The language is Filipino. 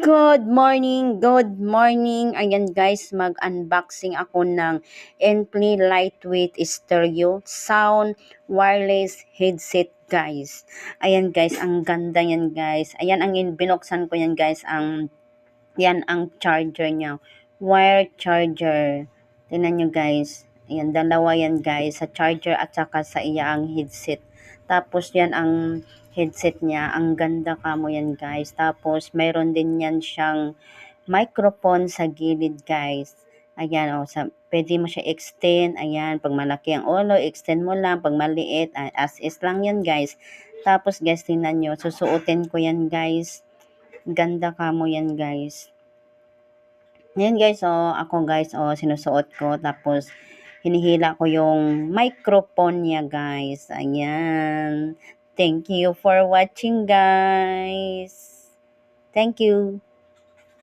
Good morning. Ayan guys, mag-unboxing ako ng Enpli Lightweight Stereo Sound Wireless Headset guys. Ayan guys, ang ganda yan guys. Ayan ang binuksan ko yan guys, yan ang charger niya. Wire charger. Tingnan nyo guys. Ayan, dalawa yan guys. Sa charger at saka sa iyang headset. Tapos yan ang headset niya. Ang ganda kamo yan guys. Tapos mayroon din yan siyang microphone sa gilid guys. Ayan o. Pwede mo siya extend. Ayan. Pag malaki ang ulo, extend mo lang. Pag maliit, as is lang yan guys. Tapos guys, tingnan nyo. Susuotin ko yan guys. Ganda kamo yan guys. Ayan guys, ako guys, sinusuot ko. Tapos, hinihila ko yung microphone niya guys. Ayan. Thank you for watching guys. Thank you.